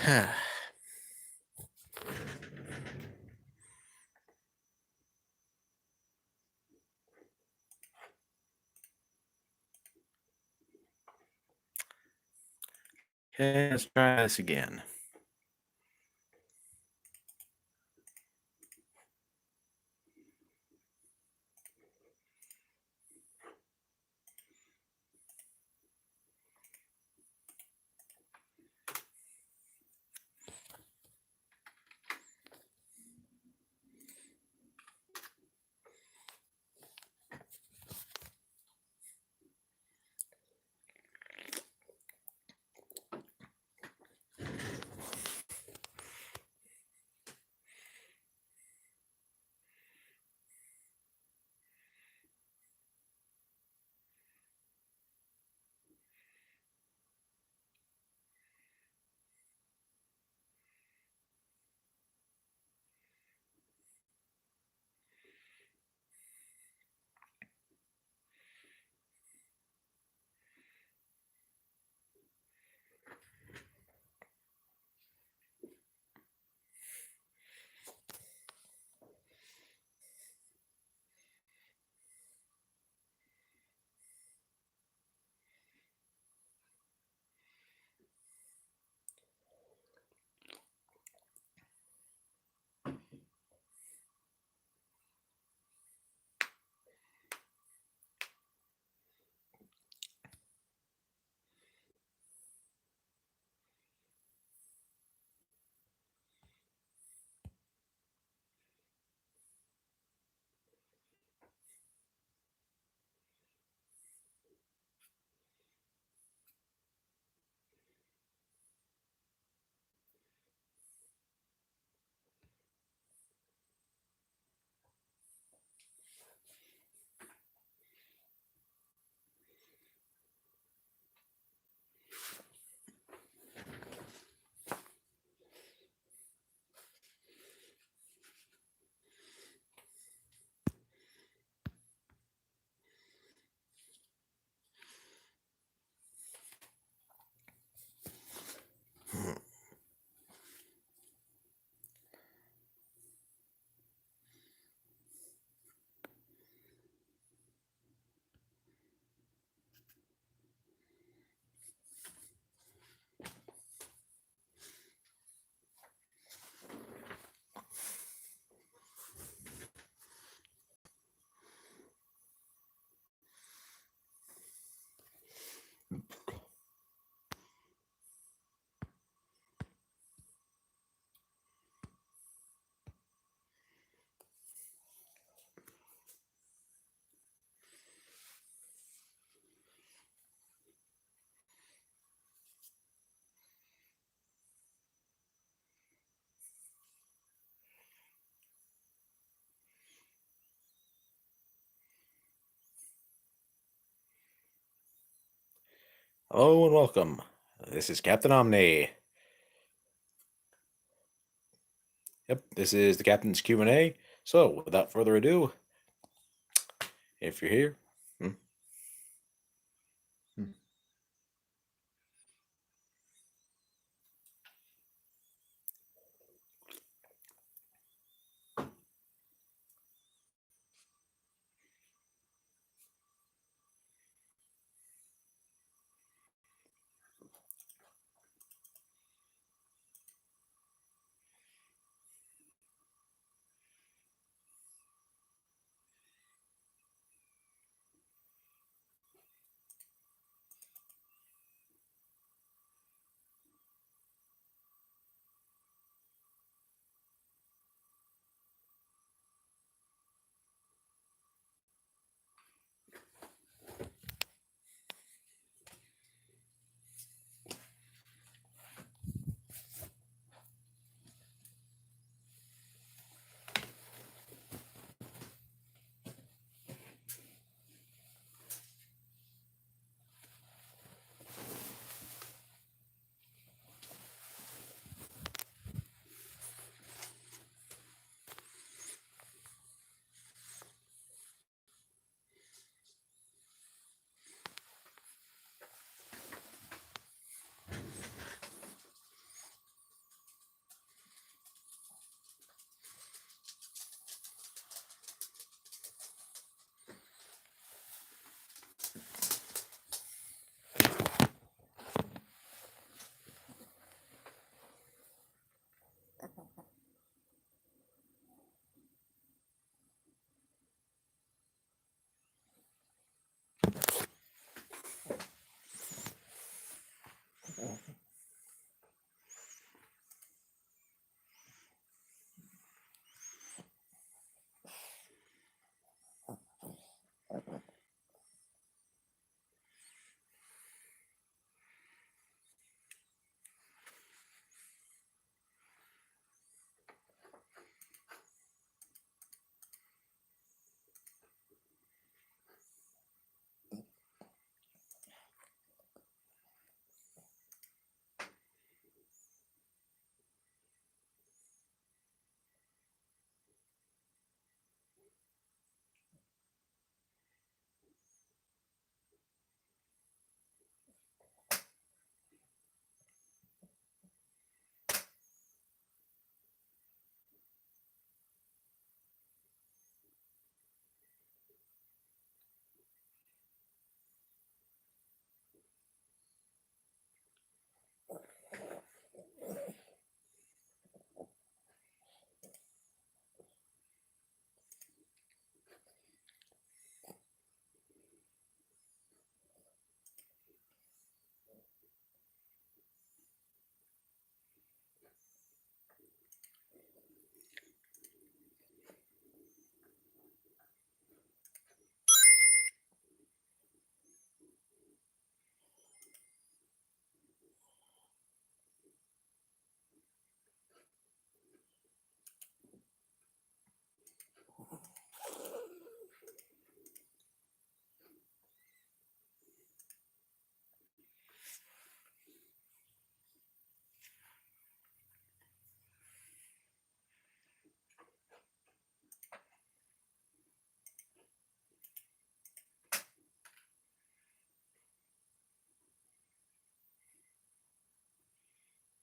Okay, let's try this again. Hello and welcome. This is Captain Omni. Yep, this is the Captain's Q&A. So, without further ado, if you're here,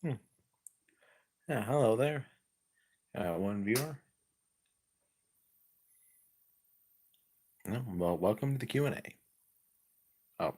Hmm. Yeah, hello there. One viewer. No, well, welcome to the Q&A. Oh,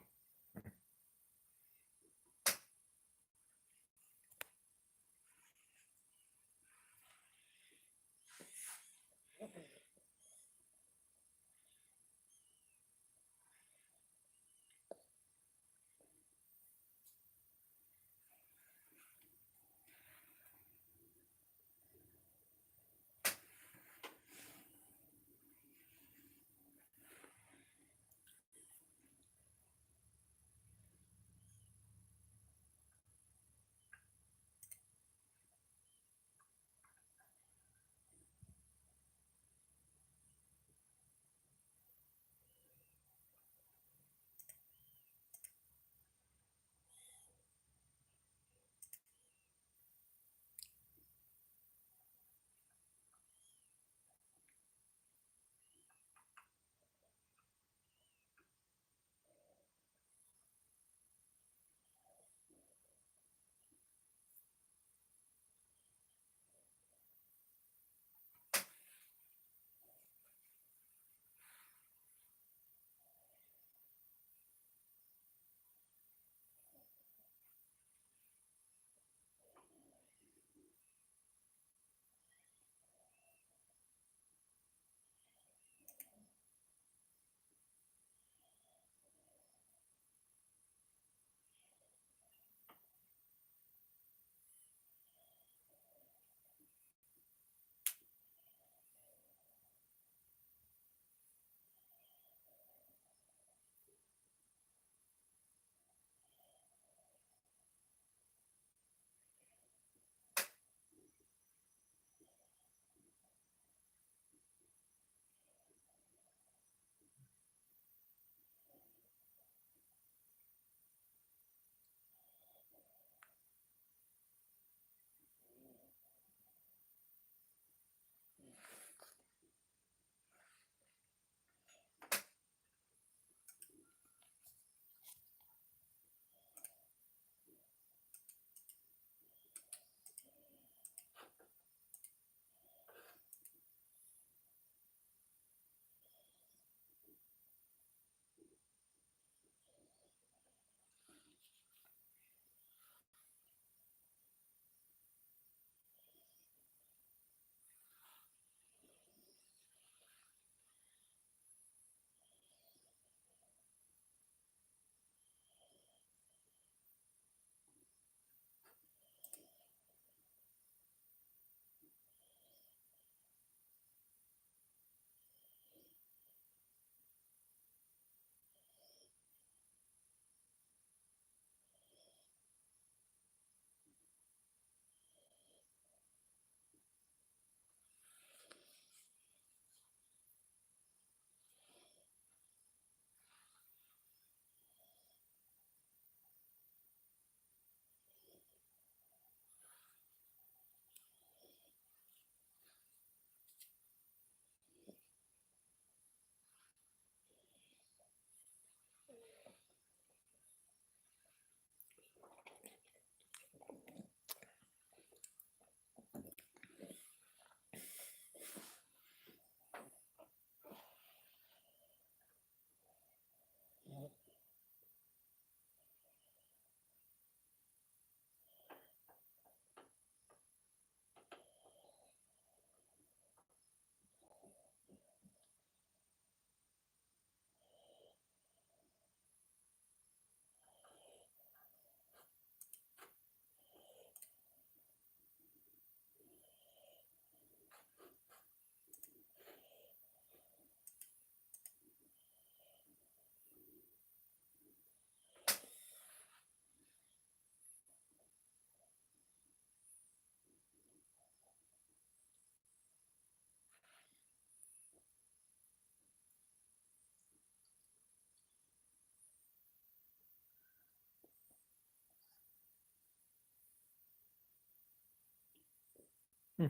hmm.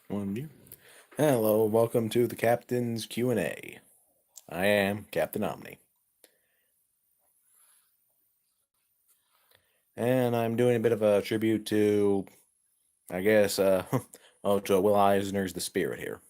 One view. Hello, welcome to the Captain's Q&A. I am Captain Omni. And I'm doing a bit of a tribute to, I guess, to Will Eisner's The Spirit here.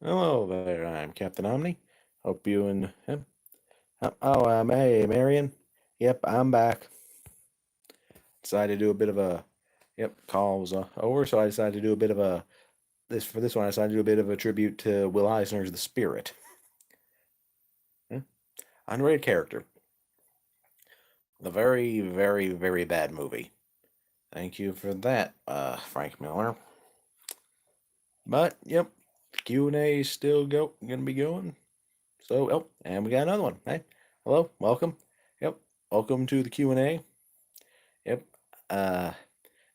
Hello there, I'm Captain Omni. Hope you and hey, Marion. Yep, I'm back. Decided to do a bit of a, call was over, so I decided to do a bit of a, for this one, I decided to do a bit of a tribute to Will Eisner's The Spirit. Underrated character. The very, very, very bad movie. Thank you for that, Frank Miller. But, yep, Q&A is still gonna be going. So, and we got another one. Hey, hello, welcome. Yep, welcome to the Q&A. Yep,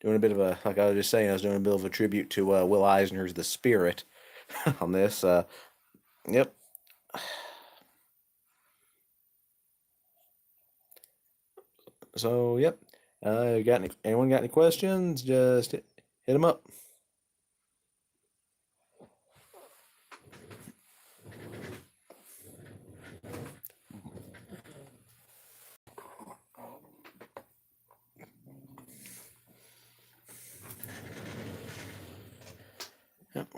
doing a bit of a, like I was just saying, I was doing a bit of a tribute to Will Eisner's The Spirit on this. Yep. So, yep. Anyone got any questions? Just hit them up.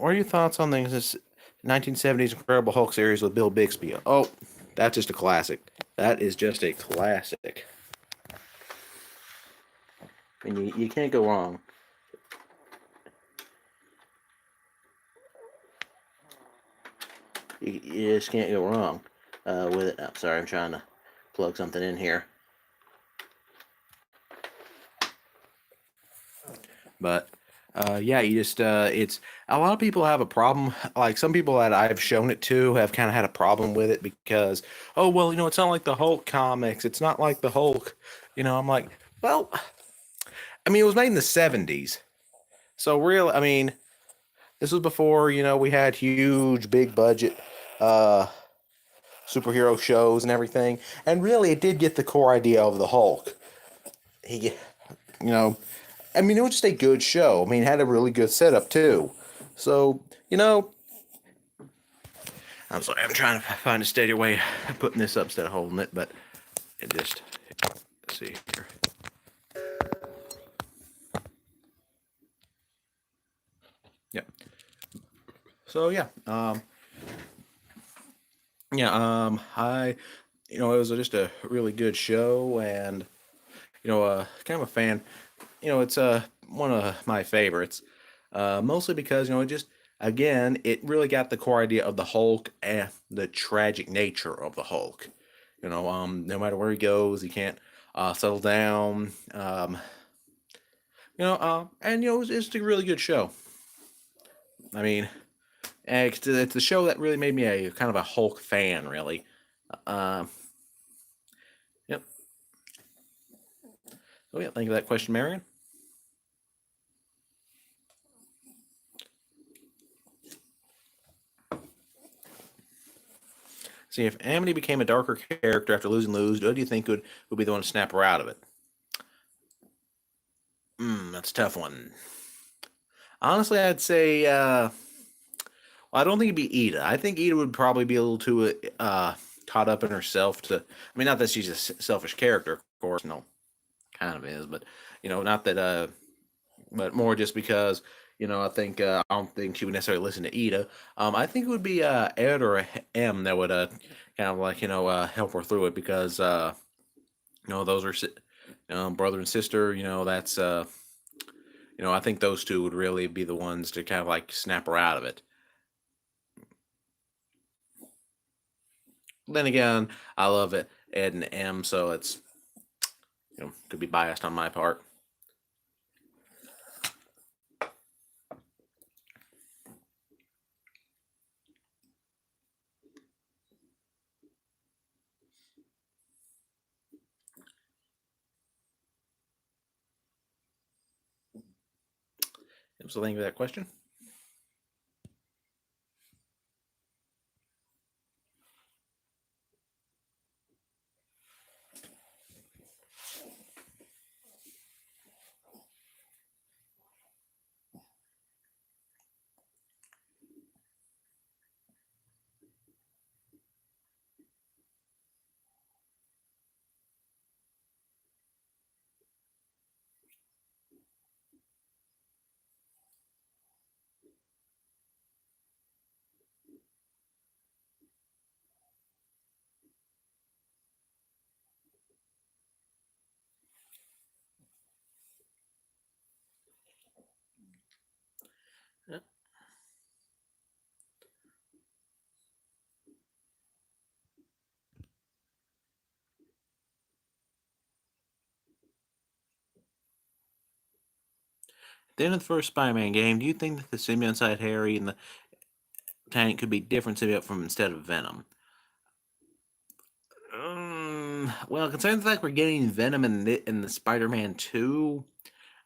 what are your thoughts on this 1970s Incredible Hulk series with Bill Bixby? Oh, that's just a classic. That is just a classic. And you can't go wrong. You just can't go wrong with it. Oh, sorry, I'm trying to plug something in here. But yeah, you just it's a lot of people have a problem. Like some people that I've shown it to have kind of had a problem with it because, oh well, it's not like the Hulk comics. It's not like the Hulk. I'm like, well, I mean, it was made in the '70s, so real. I mean, this was before we had huge, big budget superhero shows and everything, and really, it did get the core idea of the Hulk. He, you know, I mean, it was just a good show. I mean, it had a really good setup too. So, I'm sorry, I'm trying to find a steadier way of putting this up instead of holding it, but it just, let's see here. Yep. So yeah, it was just a really good show, and kind of a fan. It's one of my favorites, mostly because it just again it really got the core idea of the Hulk and the tragic nature of the Hulk. No matter where he goes, he can't settle down. And it's a really good show. I mean, it's the show that really made me a kind of a Hulk fan, really. Uh, yep. Oh yeah, thank you for that question, Marion. See, if Amity became a darker character after losing Lose, who do you think would be the one to snap her out of it? That's a tough one. Honestly, I'd say, well, I don't think it'd be Ida. I think Ida would probably be a little too caught up in herself to. I mean, not that she's a selfish character, of course. No, kind of is, but not that. But more just because I think I don't think she would necessarily listen to Ida. I think it would be Ed or M that would kind of like help her through it because those are brother and sister. That's I think those two would really be the ones to kind of like snap her out of it. Then again, I love it Ed and M, so it's could be biased on my part. So thank you for that question. At the end of the first Spider-Man game, do you think that the symbiote inside Harry and the tank could be different symbiote from instead of Venom? Well, considering the fact we're getting Venom in the Spider-Man 2,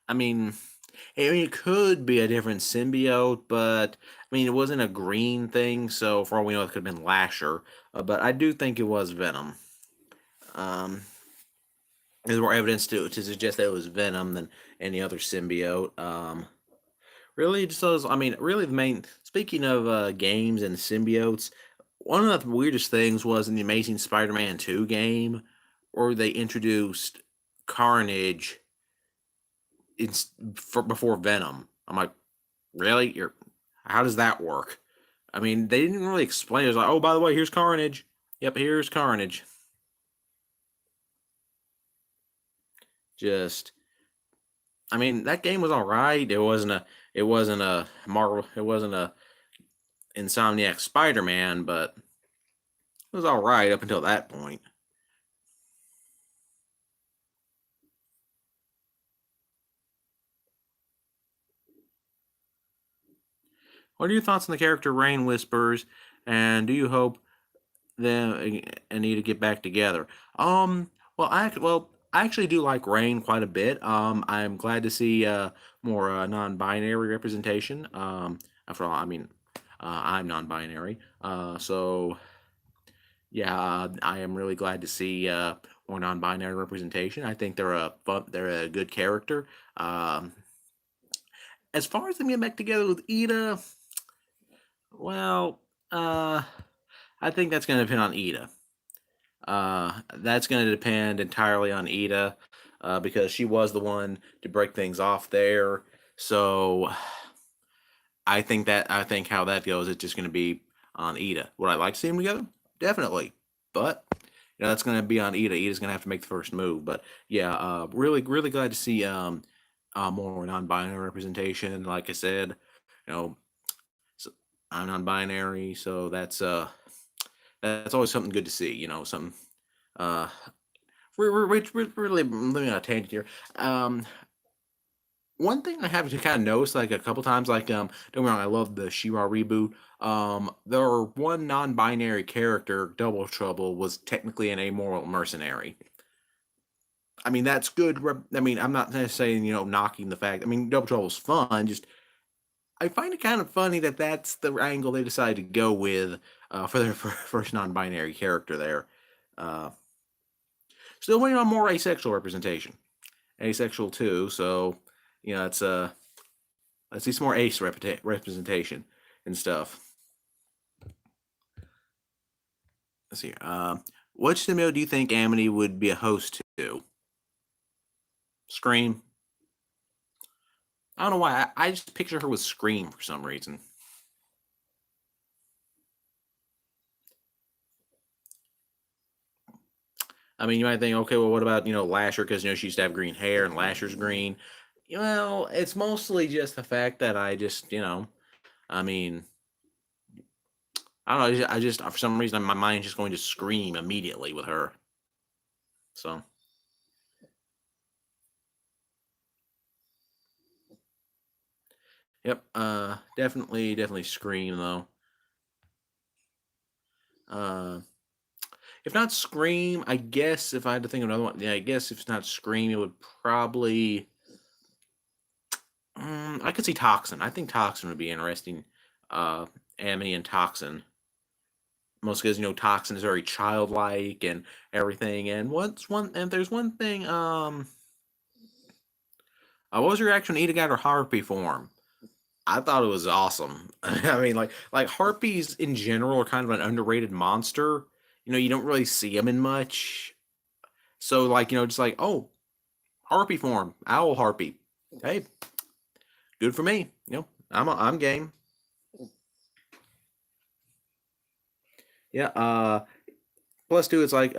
I mean, it could be a different symbiote, but I mean, it wasn't a green thing, so for all we know, it could have been Lasher. But I do think it was Venom. Um, there's more evidence to suggest that it was Venom than any other symbiote. Really, just those. I mean, really, the main. Speaking of games and symbiotes, one of the weirdest things was in the Amazing Spider-Man 2 game, where they introduced Carnage in, before Venom. I'm like, really? How does that work? I mean, they didn't really explain. It was like, oh, by the way, here's Carnage. Yep, here's Carnage. Just, I mean, that game was all right. it wasn't a Marvel, it wasn't a Insomniac Spider-Man, but it was all right up until that point. What are your thoughts on the character Rain Whispers, and do you hope them and need to get back together? I actually do like Rain quite a bit. I'm glad to see more non-binary representation. After all, I mean, I'm non-binary, so yeah, I am really glad to see more non-binary representation. I think they're a good character. Um, as far as them getting back together with Ida, well, uh, I think that's going to depend on Ida. That's going to depend entirely on Ida because she was the one to break things off there. So I think how that goes, it's just going to be on Ida. Would I like to see them together? Definitely, but that's going to be on Ida. Ida's going to have to make the first move. But yeah, really glad to see more non-binary representation. Like I said, you know, so I'm non-binary, so that's always something good to see. Something uh we're really living on a tangent here. One thing I have to kind of notice, like a couple times, like don't get me wrong, I love the She-Ra reboot. There were one non-binary character, Double Trouble, was technically an amoral mercenary. I mean, that's good. I mean, I'm not saying knocking the fact. I mean, Double Trouble's fun. Just I find it kind of funny that that's the angle they decided to go with for their first non-binary character there. Uh, Still waiting on more asexual representation. Asexual too, so it's let's see some more ace representation and stuff. Let's see. Which symbiote do you think Amity would be a host to? Scream. I don't know why. I just picture her with Scream for some reason. I mean, you might think, okay, well, what about Lasher? Because she used to have green hair, and Lasher's green. Well, it's mostly just the fact that I just, I mean, I don't know. I just for some reason my mind's just going to Scream immediately with her. So, yep. Definitely Scream though. Uh, if not Scream, I guess if I had to think of another one, yeah, I guess if it's not Scream, it would probably. I could see Toxin. I think Toxin would be interesting. Amity and Toxin. Most because Toxin is very childlike and everything. And there's one thing. What was your reaction when Ida got her harpy form? I thought it was awesome. I mean, like harpies in general are kind of an underrated monster. You don't really see them in much. So like just like oh, harpy form, owl harpy. Hey, good for me. I'm game. Yeah. Plus two, it's like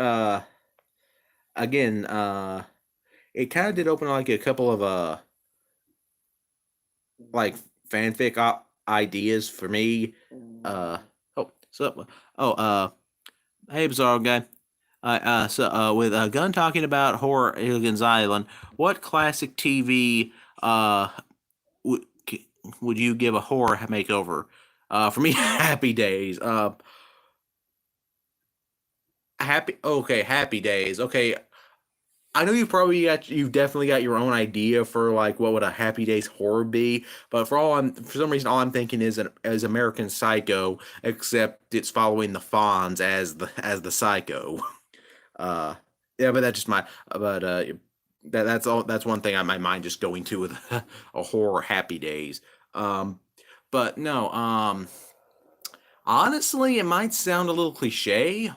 again it kind of did open like a couple of like fanfic ideas for me. Oh, so oh hey bizarre guy. With Gunn talking about horror Gilligan's Island, what classic TV would would you give a horror makeover? For me, Happy Days. Happy Days. Okay, I know you've definitely got your own idea for like what would a Happy Days horror be, but for some reason all I'm thinking is as American Psycho, except it's following the Fonz as the Psycho. Uh, yeah, but that's just that's all. That's one thing on my mind just going to with a horror Happy Days. Um, but no. Honestly, it might sound a little cliche,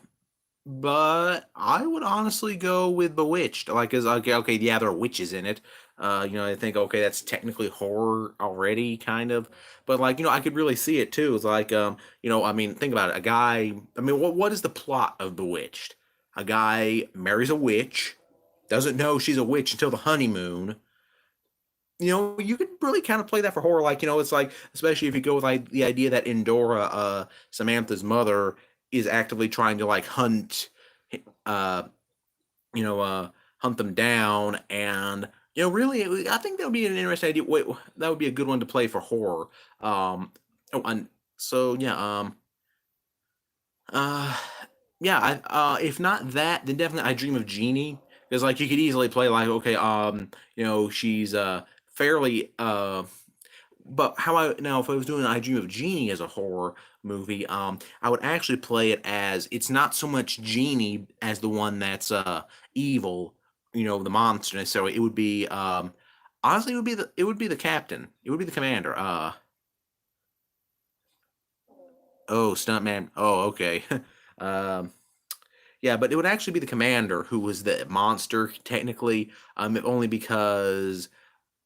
but I would honestly go with Bewitched. Like, okay, yeah, there are witches in it. I think okay, that's technically horror already, kind of, but like I could really see it too. It's like I mean, think about it. A guy. I mean, what is the plot of Bewitched? A guy marries a witch, doesn't know she's a witch until the honeymoon. You could really kind of play that for horror. Like, it's like, especially if you go with like the idea that Endora, Samantha's mother, is actively trying to like uh, you know, uh, hunt them down, and really, I think that would be an interesting idea. Wait, that would be a good one to play for horror. And so yeah, uh, yeah. If not that, then definitely I Dream of Jeannie, because like you could easily play like okay, she's fairly but how I now if I was doing I Dream of Jeannie as a horror movie, I would actually play it as it's not so much Jeannie as the one that's evil, the monster necessarily. It would be honestly it would be the captain. It would be the commander. Oh, stuntman. Oh, okay. um yeah, but it would actually be the commander who was the monster technically, if only because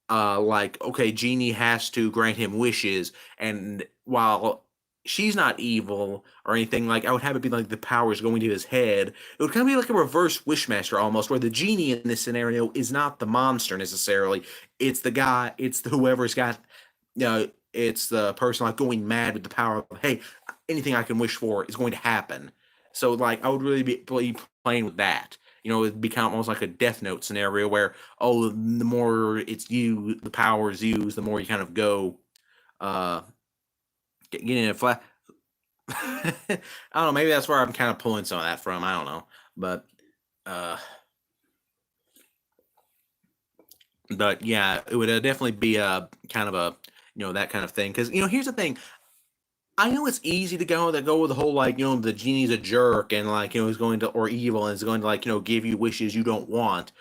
like okay, Genie has to grant him wishes, and while she's not evil or anything, like I would have it be like the powers going to his head. It would kind of be like a reverse Wishmaster almost, where the genie in this scenario is not the monster necessarily. It's the guy, it's whoever's got, it's the person like going mad with the power of hey, anything I can wish for is going to happen. So like I would really be playing with that. It'd become almost like a Death Note scenario where oh, the more it's you, the power is used, the more you kind of go, uh, getting in a flat. I don't know. Maybe that's where I'm kind of pulling some of that from. I don't know, but, uh, but yeah, it would definitely be a kind of a that kind of thing. Because here's the thing. I know it's easy to go with the whole like the genie's a jerk and like he's going to or evil and is going to like give you wishes you don't want.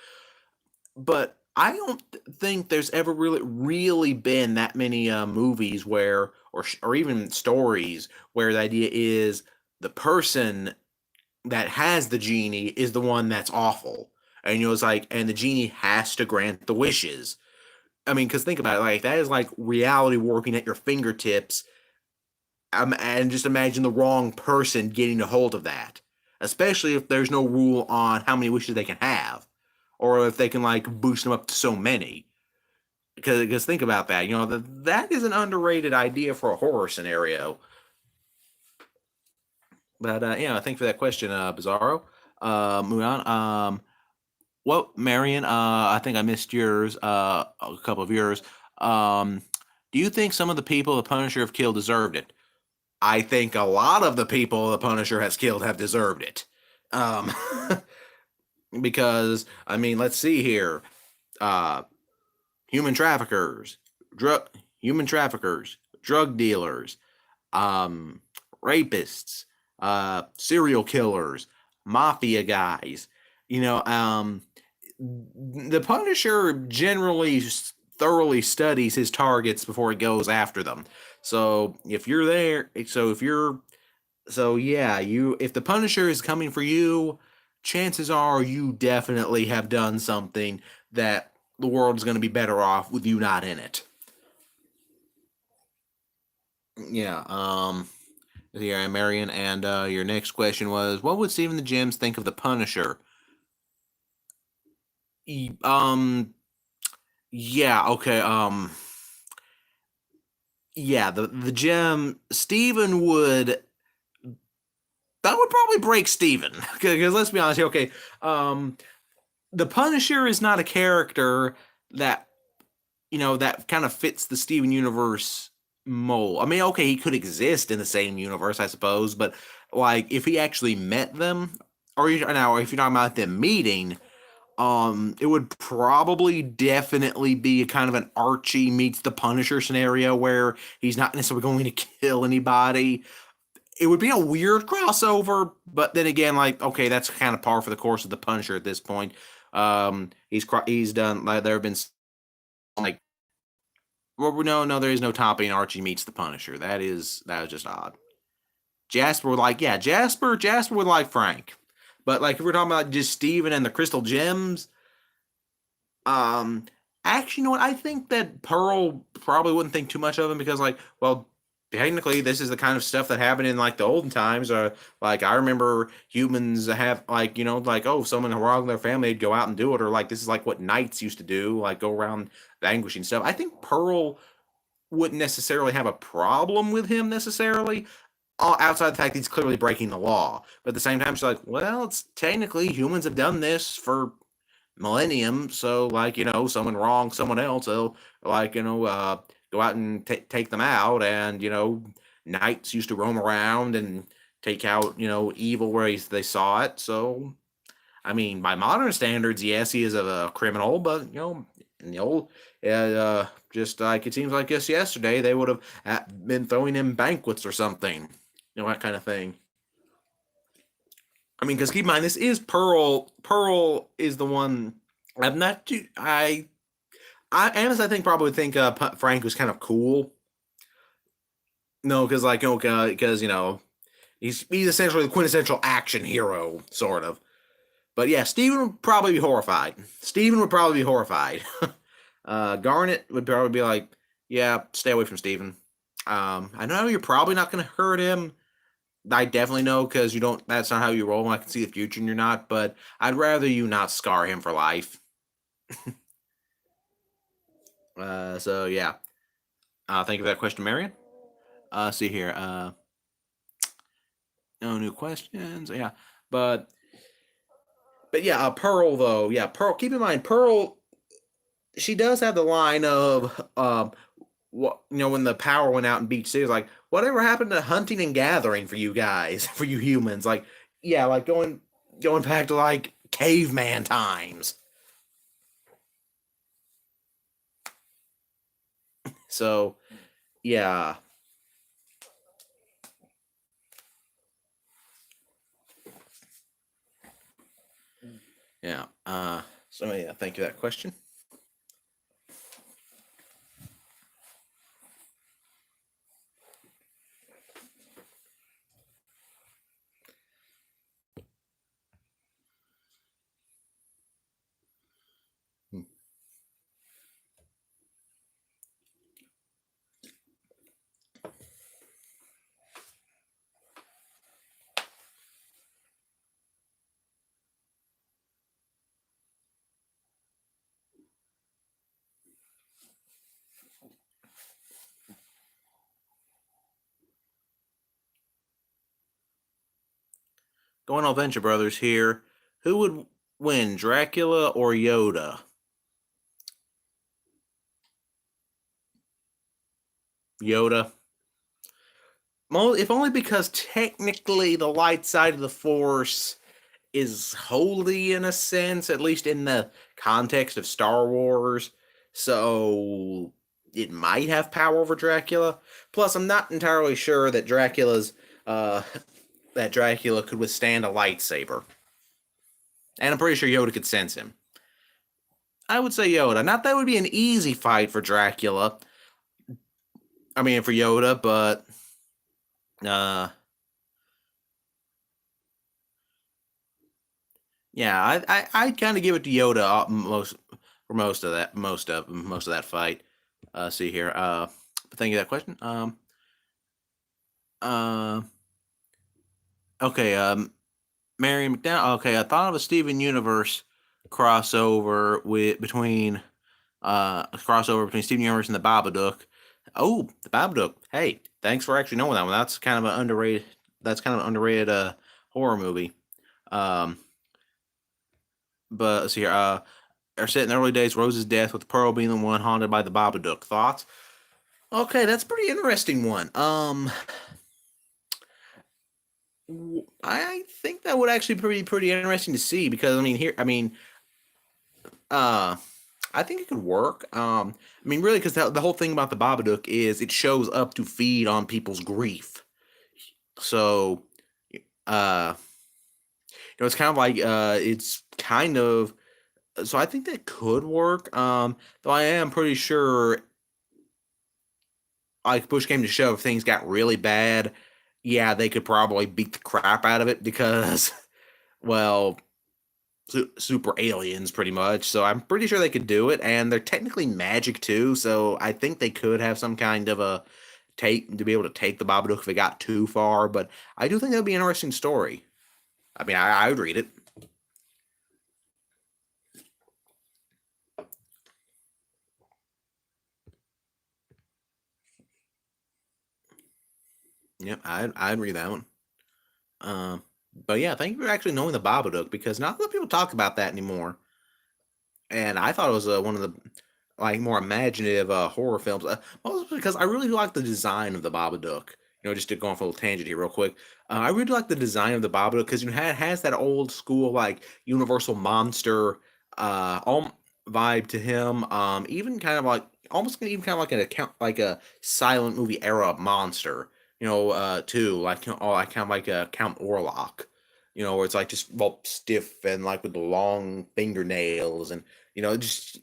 But I don't think there's ever really been that many movies where or even stories where the idea is the person that has the genie is the one that's awful, and it's like and the genie has to grant the wishes. I mean, because think about it, like that is like reality warping at your fingertips. And just imagine the wrong person getting a hold of that, especially if there's no rule on how many wishes they can have, or if they can like boost them up to so many. Because think about that, that is an underrated idea for a horror scenario. But thank you for that question, Bizarro. Moving on. Well, Marion, I think I missed yours, a couple of yours. Um, do you think some of the people the Punisher have killed deserved it? I think a lot of the people the Punisher has killed have deserved it. Um, because I mean, let's see here. Uh, human traffickers, drug human traffickers, drug dealers, um, rapists, serial killers, mafia guys. You know, the Punisher generally thoroughly studies his targets before he goes after them. So if you're there, so if you're, so yeah, you if the Punisher is coming for you, chances are you definitely have done something that the world is going to be better off with you not in it. Yeah. Yeah, Marion, and your next question was, what would Stephen the Gems think of the Punisher? E- Um, yeah, okay. Yeah, the gem Stephen would that would probably break Stephen because let's be honest here. Okay, um, the Punisher is not a character that that kind of fits the Steven universe mold. I mean, okay, he could exist in the same universe, I suppose, but like if he actually met them, or now if you're talking about them meeting, it would probably definitely be a kind of an Archie meets the Punisher scenario where he's not necessarily going to kill anybody. It would be a weird crossover, but then again, like okay, that's kind of par for the course of the Punisher at this point. He's done like there have been like well, no, there is no topping Archie meets the Punisher. That is just odd. Jasper would like, yeah, Jasper would like Frank, but like if we're talking about just Steven and the Crystal Gems, um, Actually, you know what? I think that Pearl probably wouldn't think too much of him because, like, well, technically, this is the kind of stuff that happened in like the olden times. Like I remember humans have like like oh, if someone wronged their family, they'd go out and do it, or like this is like what knights used to do, like go around vanquishing stuff. I think Pearl wouldn't necessarily have a problem with him necessarily. Outside the fact that he's clearly breaking the law, but at the same time, she's like, well, it's technically humans have done this for millennium. So like someone wrong someone else, they'll like go out and take them out. And knights used to roam around and take out evil where they saw it. So I mean, by modern standards, yes, he is a criminal, but in the old, just like it seems like just yesterday, they would have been throwing him banquets or something, that kind of thing. I mean, because keep in mind, this is Pearl. Pearl is the one. I'm not too. Honestly, I think probably think Frank was kind of cool. No, because like okay, because he's essentially the quintessential action hero, sort of. But yeah, Steven would probably be horrified. Steven would probably be horrified. Garnet would probably be like, yeah, stay away from Steven. I know you're probably not going to hurt him. I definitely know because you don't. That's not how you roll. I can see the future, and you're not. But I'd rather you not scar him for life. So yeah. Thank you for that question, Marion. See here. No new questions. Yeah, but yeah, Pearl though. Yeah, Pearl. Keep in mind, Pearl. She does have the line of what when the power went out in Beach City, it was like whatever happened to hunting and gathering for you guys, for you humans? Like yeah, like going back to like caveman times. So yeah, yeah. So yeah, thank you for that question. Going on Venture Brothers here. Who would win, Dracula or Yoda? Yoda. If only because technically the light side of the Force is holy in a sense, at least in the context of Star Wars. So it might have power over Dracula. Plus, I'm not entirely sure that uh, Dracula could withstand a lightsaber. And I'm pretty sure Yoda could sense him. I would say Yoda. Not that would be an easy fight for Dracula. I mean, for Yoda, but uh, yeah, I'd kind of give it to Yoda most for most of that fight. See here. Thank you for that question. Uh, okay. Mary McDowell. Okay, I thought of a Steven Universe crossover between Steven Universe and the Babadook. Oh, the Babadook. Hey, thanks for actually knowing that one. That's kind of an underrated. That's kind of an underrated horror movie. Um, but let's see here. Are set in the early days, Rose's death, with Pearl being the one haunted by the Babadook. Thoughts? Okay, that's a pretty interesting one. I think that would actually be pretty interesting to see because uh, I think it could work. I mean, really, because the whole thing about the Babadook is it shows up to feed on people's grief. So, uh, it's kind of like it's kind of so I think that could work. Though I am pretty sure, like push came to shove, if things got really bad, yeah, they could probably beat the crap out of it because, well, super aliens pretty much. So I'm pretty sure they could do it, and they're technically magic too. So I think they could have some kind of a take to be able to take the Babadook if it got too far. But I do think that would be an interesting story. I mean, I would read it. Yep, I'd read that one. Um, but yeah, thank you for actually knowing the Babadook because not a lot of people talk about that anymore. And I thought it was one of the like more imaginative horror films. Mostly because I really do like the design of the Babadook. Just to go off a little tangent here, real quick. I really do like the design of the Babadook because it has that old school like Universal monster all vibe to him. Even kind of like almost even kind of like an account like a silent movie era monster. Too like like kind of like a Count Orlok. Where it's like just well stiff and like with the long fingernails and just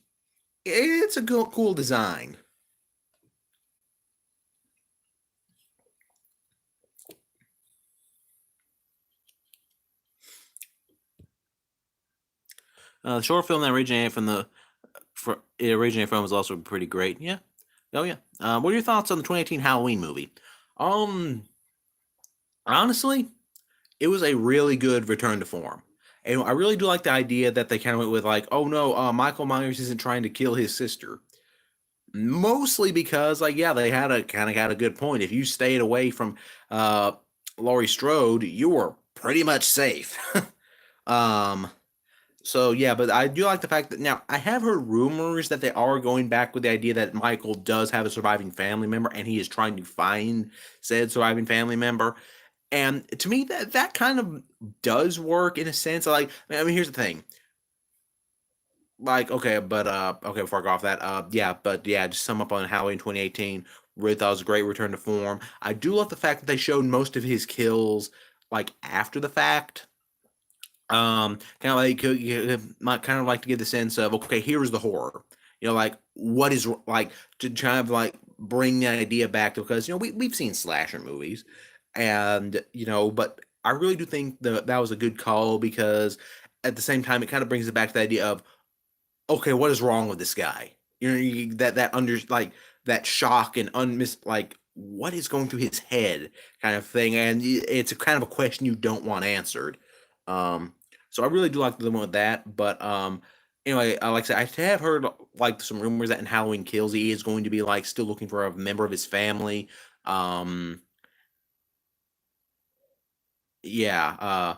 it's a cool design. The short film that originated from it originated from was also pretty great. Yeah. Oh yeah. What are your thoughts on the 2018 Halloween movie? Um, Honestly, it was a really good return to form. And I really do like the idea that they kind of went with like, oh no, Michael Myers isn't trying to kill his sister. Mostly because like yeah, they had a kind of got a good point. If you stayed away from uh Laurie Strode, you were pretty much safe. um So yeah, but I do like the fact that now I have heard rumors that they are going back with the idea that Michael does have a surviving family member and he is trying to find said surviving family member. And to me, that kind of does work in a sense. Like, I mean, here's the thing. Like, okay, but okay, before I go off that, yeah, but yeah, just sum up on Halloween 2018. Really thought it was a great return to form. I do love the fact that they showed most of his kills like after the fact. Kind of like you might kind of like to get the sense of okay, here's the horror. Like what is like to try of like bring the idea back to because we've seen slasher movies, and but I really do think that was a good call because at the same time it kind of brings it back to the idea of okay, what is wrong with this guy? That under like that shock and unmiss like what is going through his head kind of thing, and it's a kind of a question you don't want answered. Um, so I really do like the one with that, but anyway, like I said, I have heard like some rumors that in Halloween Kills he is going to be like still looking for a member of his family. Um, yeah,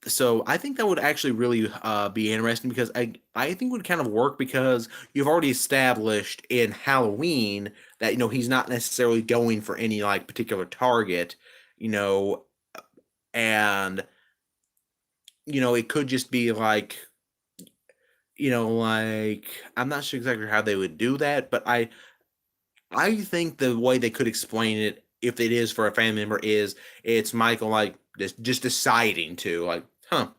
so I think that would actually really be interesting because I think would kind of work because you've already established in Halloween that he's not necessarily going for any like particular target, you know, and it could just be like like I'm not sure exactly how they would do that, but I think the way they could explain it, if it is for a family member, is it's Michael like just deciding to like, huh?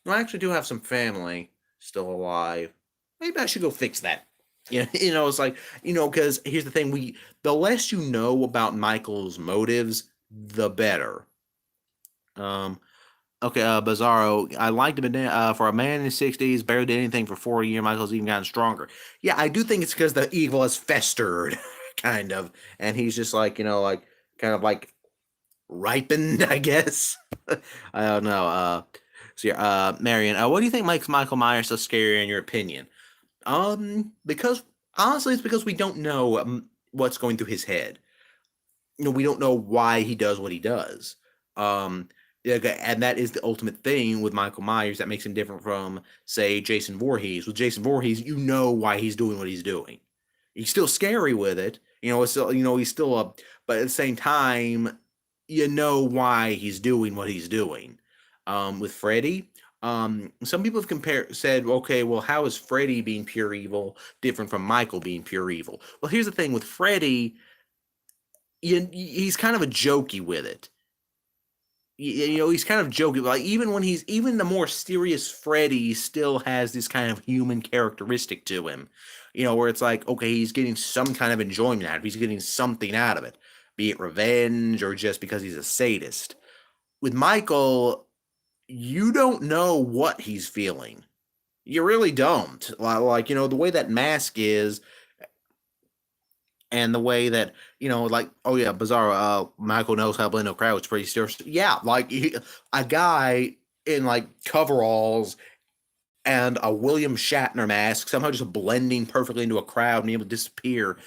I actually do have some family still alive. Maybe I should go fix that. It's like because here's the thing: the less you know about Michael's motives, the better. Um, Okay, Bizarro. I liked him for a man in his 60s, barely did anything for 4 years. Michael's even gotten stronger. Yeah, I do think it's because the evil has festered, kind of, and he's just like like kind of like ripened, I guess. I don't know. So yeah, Marion, what do you think makes Michael Myers so scary in your opinion? Because honestly, it's because we don't know what's going through his head. We don't know why he does what he does. Yeah, okay, and that is the ultimate thing with Michael Myers that makes him different from, say, Jason Voorhees. With Jason Voorhees, you know why he's doing what he's doing. He's still scary with it. It's still, he's still a, but at the same time, you know why he's doing what he's doing. With Freddy, some people have said, okay, well, how is Freddy being pure evil different from Michael being pure evil? Well, here's the thing with Freddy, he's kind of a jokey with it. He's kind of joking. Like even the more serious Freddy still has this kind of human characteristic to him. Where it's like, okay, he's getting some kind of enjoyment out of it. He's getting something out of it, be it revenge or just because he's a sadist. With Michael, you don't know what he's feeling. You really don't. Like, you know, the way that mask is, and the way that, you know, like, oh yeah, Bizarro, Michael knows how to blend a crowd. It's pretty serious. Yeah, like a guy in like coveralls and a William Shatner mask somehow just blending perfectly into a crowd and able to disappear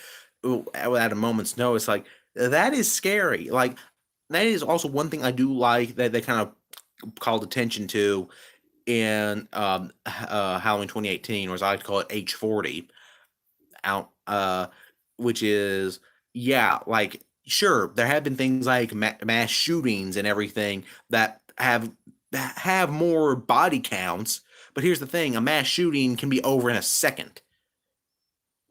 without a moment's notice. Like, that is scary. Like, that is also one thing I do like that they kind of called attention to in Halloween 2018, or as I like to call it, H40 out, which is, yeah, like, sure, there have been things like mass shootings and everything that have more body counts, but here's the thing: a mass shooting can be over in a second.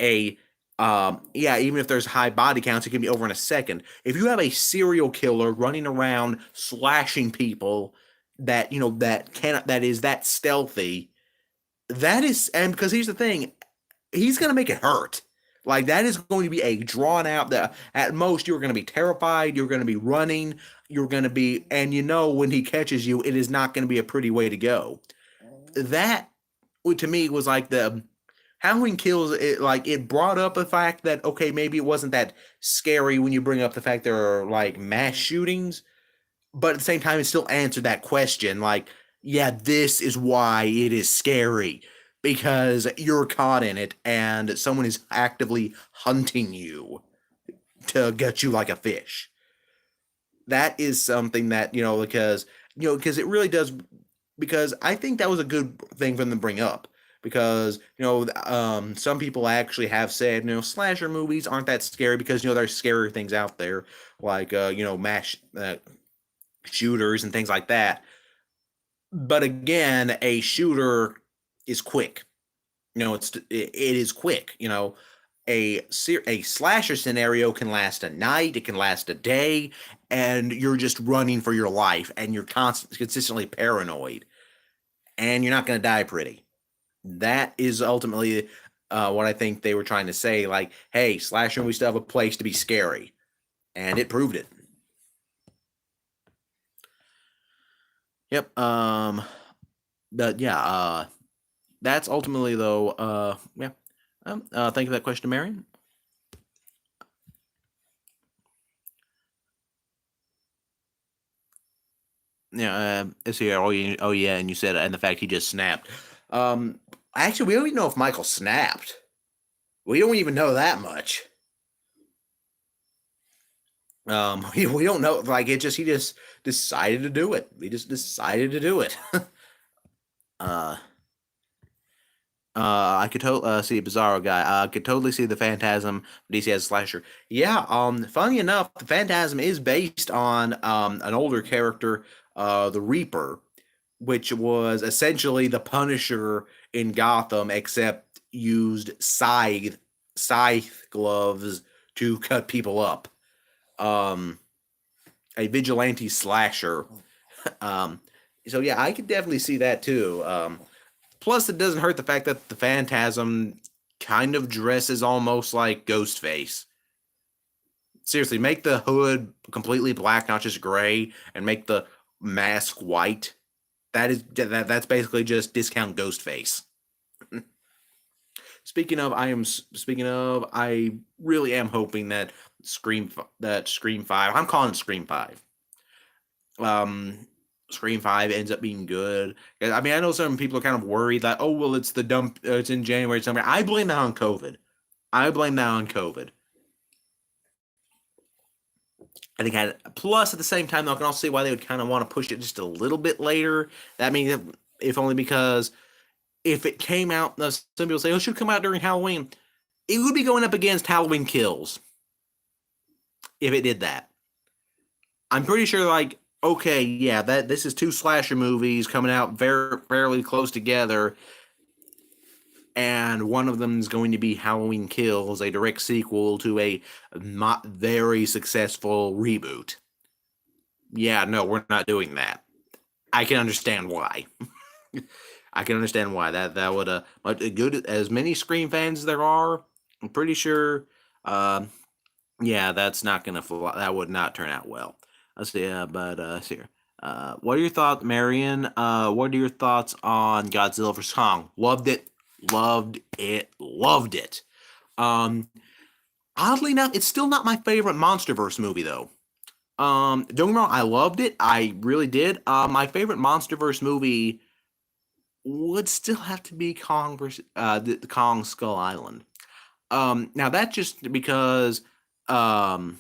A Yeah, even if there's high body counts, it can be over in a second. If you have a serial killer running around slashing people that, you know, that is that stealthy, that is, and because here's the thing, he's going to make it hurt. Like, that is going to be a drawn out, that at most you're going to be terrified, you're going to be running, you're going to be, and you know, when he catches you, it is not going to be a pretty way to go. That, to me, was like the Halloween Kills. It, like, it brought up the fact that, okay, maybe it wasn't that scary when you bring up the fact there are like mass shootings, but at the same time, it still answered that question. Like, yeah, this is why it is scary, because you're caught in it and someone is actively hunting you to get you like a fish. That is something that, you know, because, you know, because it really does, because I think that was a good thing for them to bring up, because, you know, some people actually have said, you know, slasher movies aren't that scary because, you know, there's scarier things out there, like, you know, mass shooters and things like that. But again, a shooter is quick. You know, it is quick. You know, a slasher scenario can last a night, it can last a day, and you're just running for your life, and you're consistently paranoid, and you're not going to die pretty. That is ultimately what I think they were trying to say. Like, hey, slasher movies still have a place to be scary, and it proved it. Yep. But yeah. That's ultimately, though. Yeah. Thank you for that question, Marion. Yeah, it's here. Oh yeah, and you said, and the fact he just snapped. Actually, we don't even know if Michael snapped. We don't even know that much. We don't know. Like, it just, he just decided to do it. He just decided to do it. uh, I could see a Bizarro guy. I could totally see the Phantasm DC as a slasher. Yeah. Funny enough, the Phantasm is based on an older character, the Reaper, which was essentially the Punisher in Gotham, except used scythe gloves to cut people up. Um, a vigilante slasher. Um, so yeah, I could definitely see that too. Plus, it doesn't hurt the fact that the Phantasm kind of dresses almost like Ghostface. Seriously, make the hood completely black, not just gray, and make the mask white. That's basically just discount Ghostface. Speaking of, I really am hoping that Scream 5. I'm calling it Scream 5. Um, Scream 5 ends up being good. I mean, I know some people are kind of worried that, oh well, it's the dump. It's in January somewhere. I blame that on COVID. I blame that on COVID. I think plus at the same time, though, I can also see why they would kind of want to push it just a little bit later. That means if only because if it came out, some people say, oh, it should come out during Halloween. It would be going up against Halloween Kills if it did that. I'm pretty sure, like, okay, yeah, that this is two slasher movies coming out very fairly close together, and one of them is going to be Halloween Kills, a direct sequel to a not very successful reboot. Yeah, no, we're not doing that. I can understand why. I can understand why that would but good as many Scream fans as there are. I'm pretty sure. Yeah, that's not gonna fly. That would not turn out well. Let's see. But let's see here. What are your thoughts, Marion? What are your thoughts on Godzilla vs Kong? Loved it, loved it, loved it. Um, Oddly enough, it's still not my favorite MonsterVerse movie though. Don't get me wrong, I loved it. I really did. My favorite MonsterVerse movie would still have to be Kong versus the Kong Skull Island. Now that's just because um,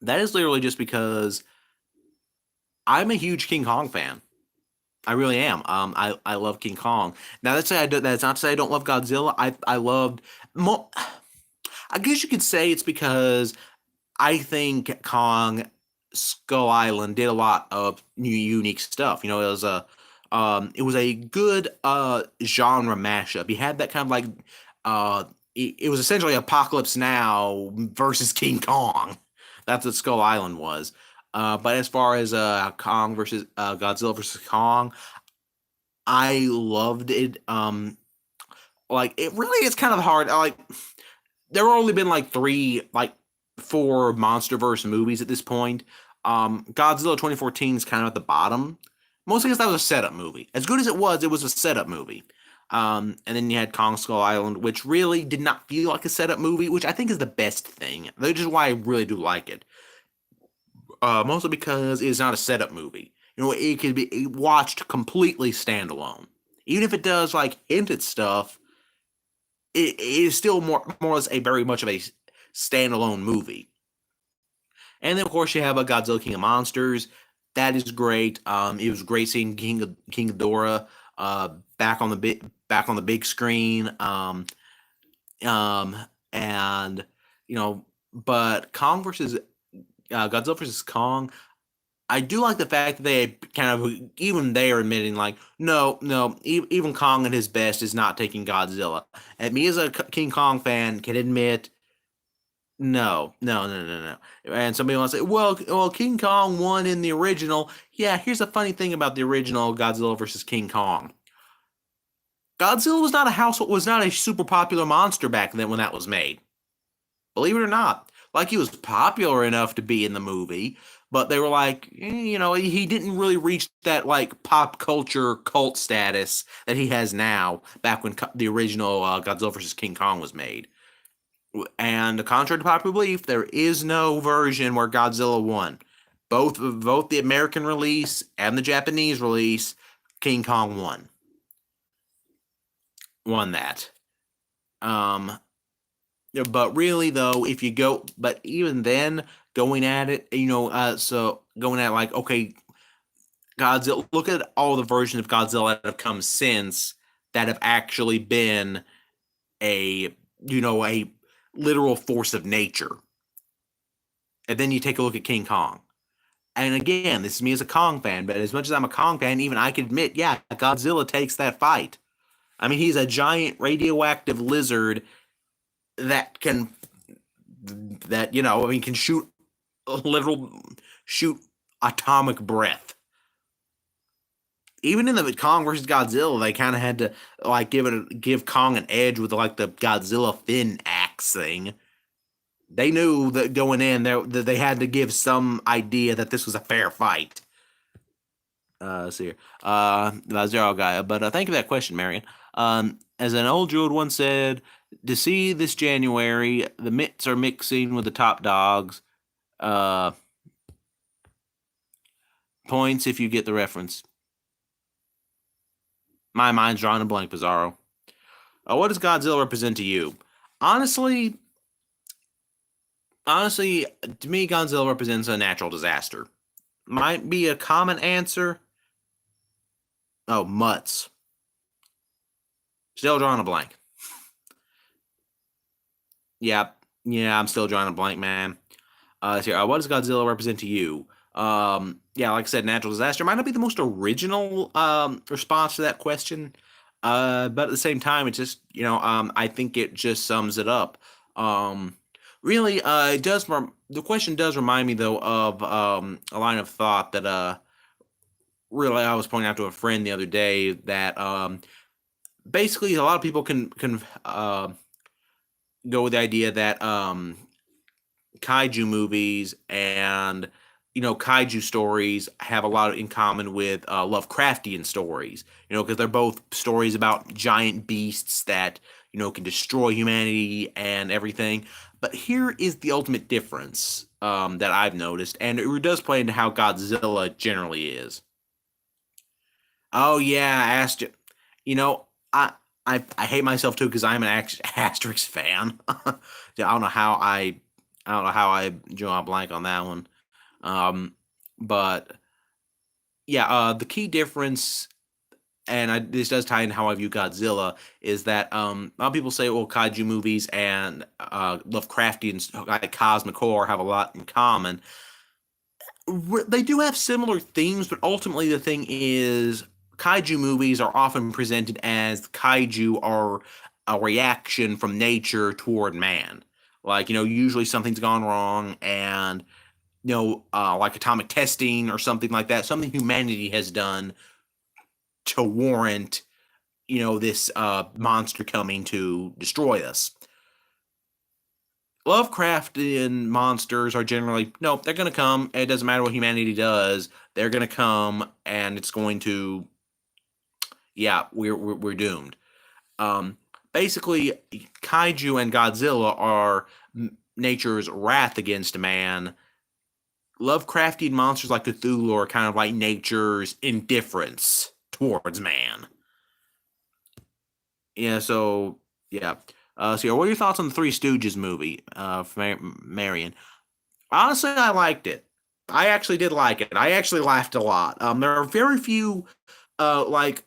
that is literally just because I'm a huge King Kong fan. I really am. I love King Kong. Now that's not to say I don't love Godzilla. I loved. I guess you could say it's because I think Kong Skull Island did a lot of new unique stuff. You know, it was a good genre mashup. You had that kind of like it was essentially Apocalypse Now versus King Kong. That's what Skull Island was. But as far as Kong versus Godzilla versus Kong, I loved it. Like it really is kind of hard. Like there have only been like four MonsterVerse movies at this point. Godzilla 2014 is kind of at the bottom, mostly because that was a setup movie. As good as it was a setup movie. And then you had Kong Skull Island, which really did not feel like a setup movie, which I think is the best thing. Which is why I really do like it. Mostly because it's not a setup movie. You know, it can be watched completely standalone. Even if it does like hint at stuff, it is still more or less a very much of a standalone movie. And then of course you have a Godzilla King of Monsters. That is great. It was great seeing King Ghidorah back on the big screen. Um, and you know, but Kong versus Godzilla versus Kong. I do like the fact that they kind of even they are admitting like no, even Kong at his best is not taking Godzilla. And me as a King Kong fan can admit no. And somebody wants to say, well, King Kong won in the original. Yeah, here's a funny thing about the original Godzilla versus King Kong. Godzilla was not a super popular monster back then when that was made. Believe it or not, like he was popular enough to be in the movie, but they were like, you know, he didn't really reach that like pop culture cult status that he has now. Back when the original Godzilla versus King Kong was made. And contrary to popular belief, there is no version where Godzilla won. Both the American release and the Japanese release, King Kong won that. Um, but really though, if you go, but even then, going at it, you know, so going at like, okay, Godzilla. Look at all the versions of Godzilla that have come since that have actually been a a literal force of nature. And then you take a look at King Kong. And again, this is me as a Kong fan, but as much as I'm a Kong fan, even I can admit, yeah, Godzilla takes that fight. I mean, he's a giant radioactive lizard that can shoot literal shoot atomic breath. Even in the Kong versus Godzilla, they kind of had to like give Kong an edge with like the Godzilla fin axe thing. They knew that going in there that they had to give some idea that this was a fair fight. See here. Zero guy. But thank you for that question, Marion. As an old druid once said, to see this January, the mitts are mixing with the top dogs. Points if you get the reference. My mind's drawing a blank, Bizarro. What does Godzilla represent to you? Honestly, to me, Godzilla represents a natural disaster. Might be a common answer. Oh, mutts. Still drawing a blank. Yeah, I'm still drawing a blank, man. What does Godzilla represent to you? Yeah, like I said, natural disaster might not be the most original response to that question, but at the same time, it's just I think it just sums it up. Really, it does. The question does remind me though of a line of thought that really I was pointing out to a friend the other day that basically a lot of people can go with the idea that kaiju movies and kaiju stories have a lot in common with Lovecraftian stories, because they're both stories about giant beasts that, can destroy humanity and everything. But here is the ultimate difference that I've noticed, and it does play into how Godzilla generally is. Oh, yeah, you know, I, I hate myself too because I'm an Asterix fan. Yeah, I don't know how I drew a blank on that one. Um, but yeah, the key difference, and this does tie in how I view Godzilla, is that a lot of people say, well, kaiju movies and Lovecraftian like cosmic horror have a lot in common. They do have similar themes, but ultimately the thing is, kaiju movies are often presented as kaiju are a reaction from nature toward man. Like, usually something's gone wrong, and like atomic testing or something like that, something humanity has done to warrant, this monster coming to destroy us. Lovecraftian monsters are generally, no, they're going to come. It doesn't matter what humanity does. They're going to come, and it's going to, yeah, we're doomed. Um, Basically, kaiju and Godzilla are nature's wrath against man. Lovecraftian monsters like Cthulhu are kind of like nature's indifference towards man. Yeah, so yeah. So yeah, what are your thoughts on the Three Stooges movie, Marion? Honestly, I liked it. I actually did like it. I actually laughed a lot. There are very few, like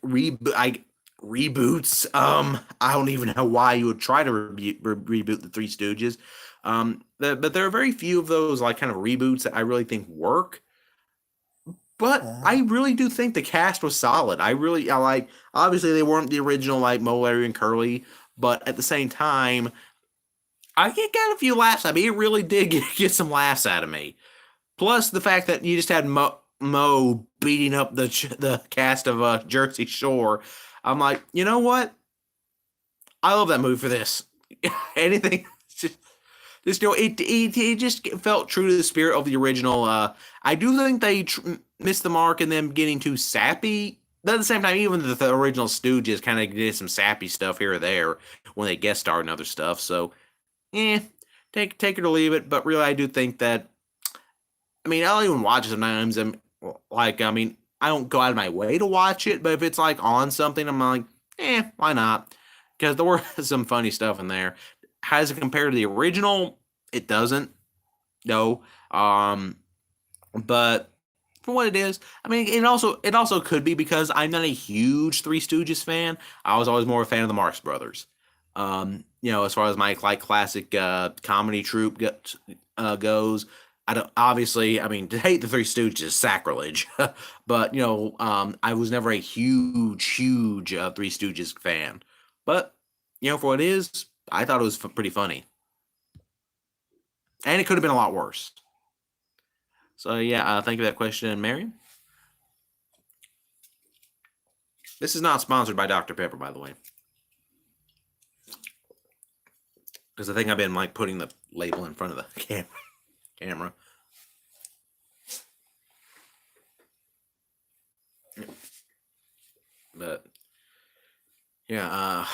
reboots. I don't even know why you would try to reboot the Three Stooges. But there are very few of those like kind of reboots that I really think work. But I really do think the cast was solid. I like. Obviously, they weren't the original like Mo, Larry, and Curly, but at the same time, I got a few laughs. I mean, it really did get some laughs out of me. Plus, the fact that you just had Mo beating up the cast of Jersey Shore. I'm like, you know what? I love that movie for this. Anything, just it just felt true to the spirit of the original. I do think they missed the mark in them getting too sappy. But at the same time, even the original Stooges kind of did some sappy stuff here or there when they guest starred and other stuff. So, eh, take it or leave it. But really, I do think that. I mean, I'll even watch it sometimes. And like, I mean, I don't go out of my way to watch it, but if it's like on something, I'm like, why not? Because there were some funny stuff in there. How does it compare to the original? It doesn't. No. But for what it is, I mean, it also could be because I'm not a huge Three Stooges fan. I was always more a fan of the Marx Brothers. As far as my like classic comedy troupe goes, I don't obviously. I mean, to hate the Three Stooges is sacrilege, but I was never a huge Three Stooges fan. But for what it is, I thought it was pretty funny, and it could have been a lot worse. So yeah, thank you for that question, Marion. This is not sponsored by Dr. Pepper, by the way, because I think I've been like putting the label in front of the camera. But yeah,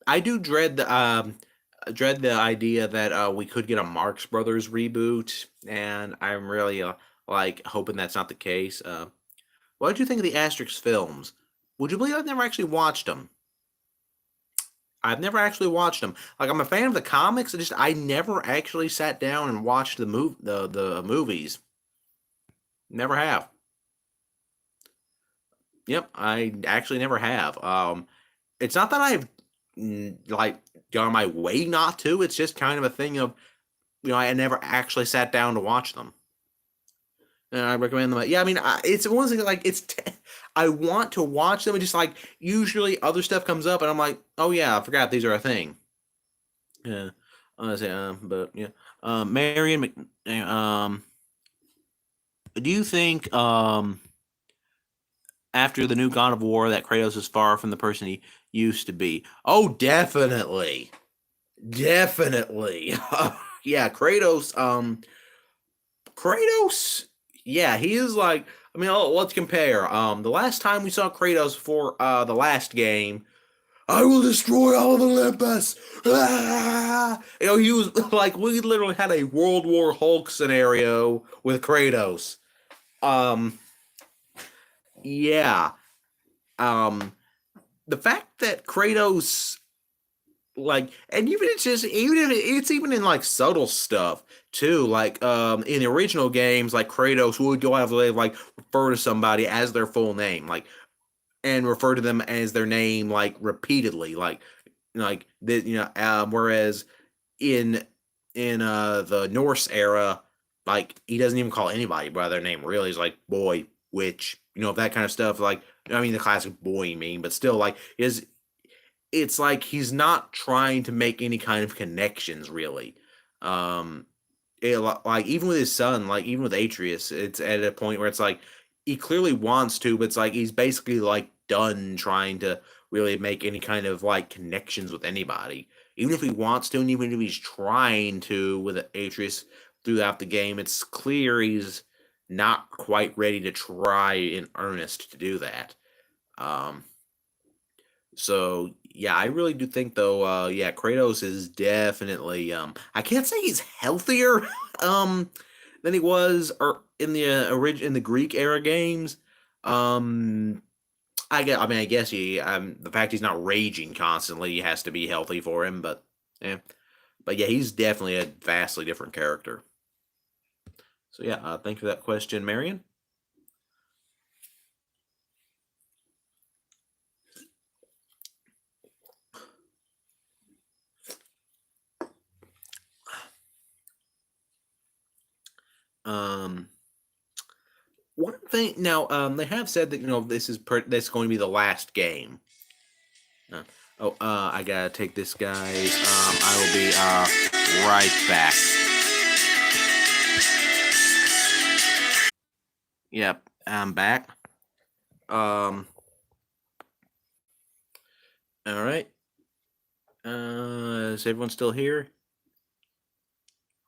I do dread the idea that we could get a Marx Brothers reboot, and I'm really like hoping that's not the case. What did you think of the Asterix films? Would you believe I've never actually watched them? I've never actually watched them. Like I'm a fan of the comics, I never actually sat down and watched the movies. Never have. Yep, I actually never have. It's not that I've like gone my way not to. It's just kind of a thing of I never actually sat down to watch them. And I recommend them. Yeah, I mean, it's one thing like I want to watch them. And just like usually other stuff comes up, and I'm like, oh yeah, I forgot these are a thing. Yeah, honestly, but yeah, Marion, do you think after the new God of War that Kratos is far from the person he used to be? Oh, definitely, definitely. Yeah, Kratos. Kratos, yeah, he is like. I mean, let's compare. The last time we saw Kratos for the last game, I will destroy all of Olympus. Ah! You know, he was like we literally had a World War Hulk scenario with Kratos. Um, yeah. Um, the fact that Kratos like and even it's just even if it's even in like subtle stuff too like in the original games like Kratos would go out of the way to like refer to somebody as their full name like and refer to them as their name like repeatedly like that whereas in the Norse era like he doesn't even call anybody by their name really he's like boy witch that kind of stuff like I mean the classic boy meme but still like is it's like he's not trying to make any kind of connections really. Um, like even with his son, like even with Atreus, it's at a point where it's like he clearly wants to, but it's like he's basically like done trying to really make any kind of like connections with anybody. Even if he wants to, and even if he's trying to with Atreus throughout the game, it's clear he's not quite ready to try in earnest to do that. Um, so yeah, I really do think though, yeah, Kratos is definitely I can't say he's healthier than he was or in the in the Greek era games. Um I mean I guess the fact he's not raging constantly has to be healthy for him, but yeah. But yeah, he's definitely a vastly different character. So yeah, thank you for that question, Marion. Um One thing now, they have said that this is going to be the last game. Uh, I gotta take this, guys. I will be right back. Yep, I'm back. Um, all right. Is everyone still here?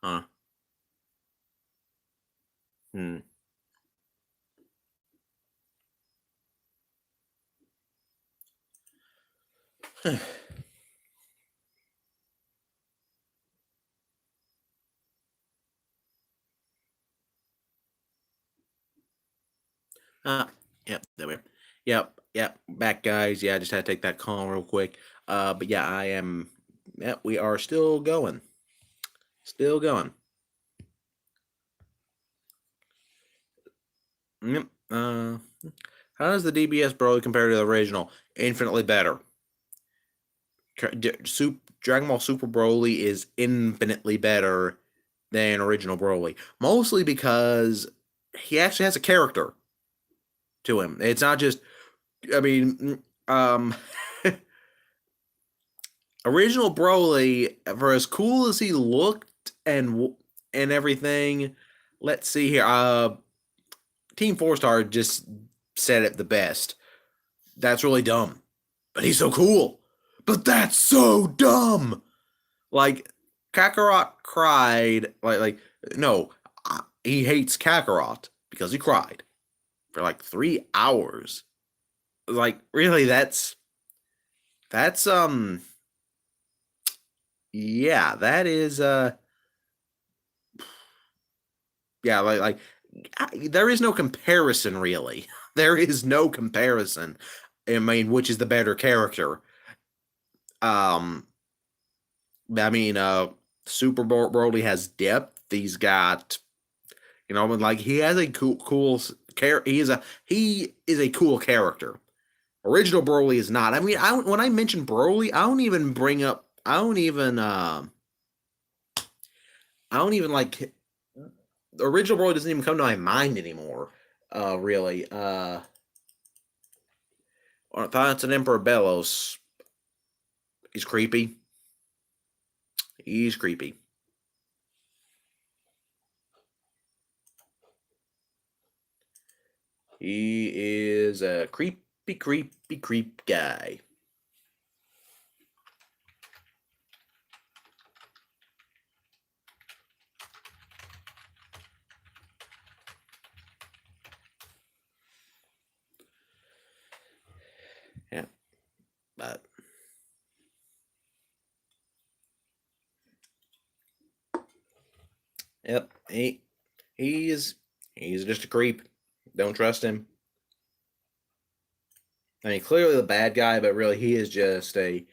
Huh. Hmm. uh, yep. There we are. Yep. Yep. Back, guys. Yeah, I just had to take that call real quick. But yeah, I am. Yep. We are still going. Still going. Yep. How does the DBS Broly compare to the original? Infinitely better. Dragon Ball Super Broly is infinitely better than original Broly, mostly because he actually has a character to him. It's not just, I mean, original Broly, for as cool as he looked and everything. Let's see here. Team Four Star just said it the best. That's really dumb, but he's so cool. But that's so dumb. Like Kakarot cried. Like no, he hates Kakarot because he cried for like 3 hours. Like really, that's yeah, that is yeah, there is no comparison really. There is no comparison. I mean, which is the better character? Um, I mean, Super Broly has depth. He's got like he has a cool he is a cool character. Original Broly is not. I mean, when I mention Broly, I don't even like the original Broly doesn't even come to my mind anymore. Really. Thoughts on Emperor Bellos. He's creepy. He's creepy. He is a creep guy. But yep, he's he's just a creep. Don't trust him. I mean, clearly the bad guy, but really he is just a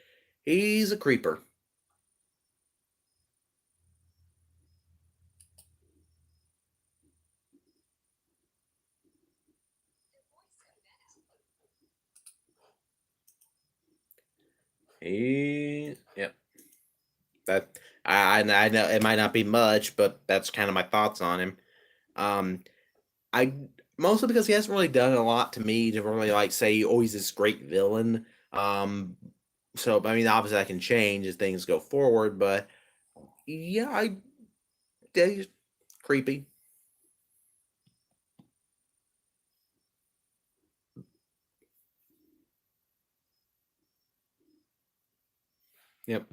he's a creeper. Yep. That I know it might not be much, but that's kind of my thoughts on him. Um, I mostly because he hasn't really done a lot to me to really like say, oh, he's this great villain. So I mean, obviously, that can change as things go forward, but yeah, he's creepy. Yep.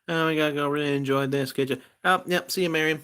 Oh, we gotta go. Really enjoyed this. Get you. Oh, yep. See you, Marion.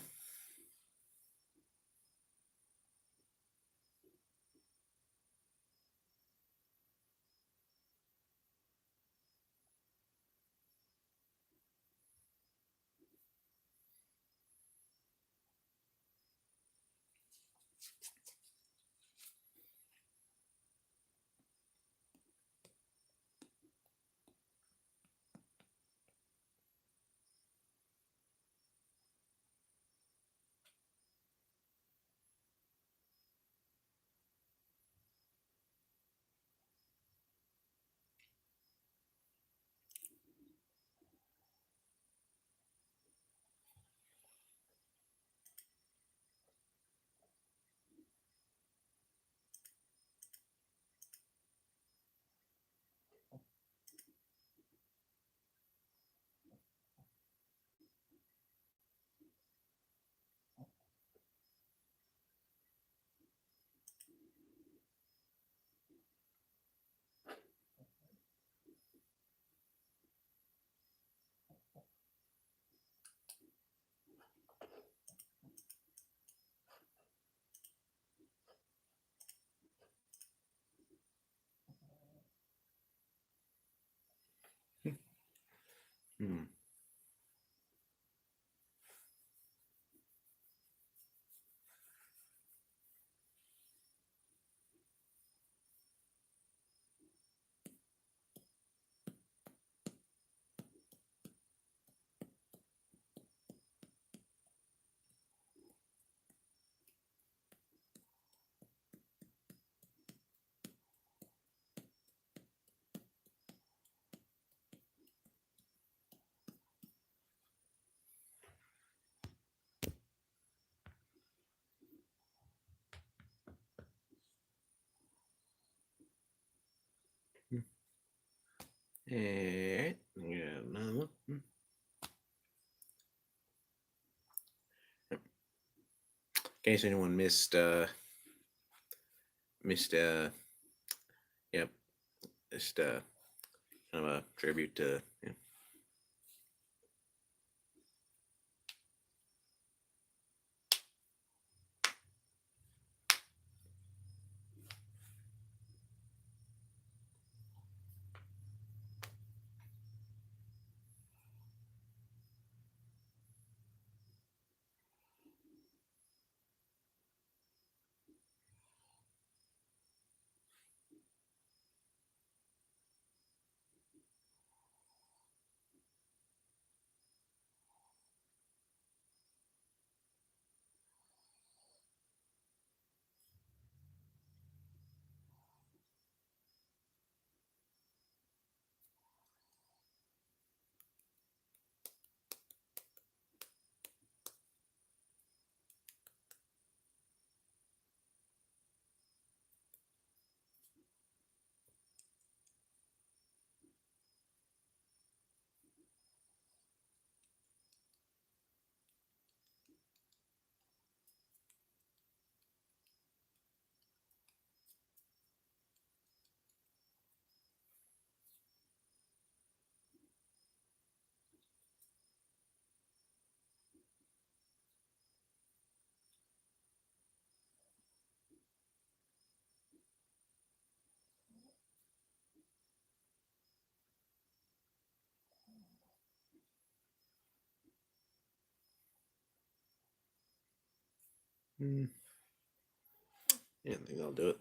Hmm. Alright. Yeah, another one. In case anyone missed yep, just kind of a tribute to yeah. Yeah, I think that'll do it.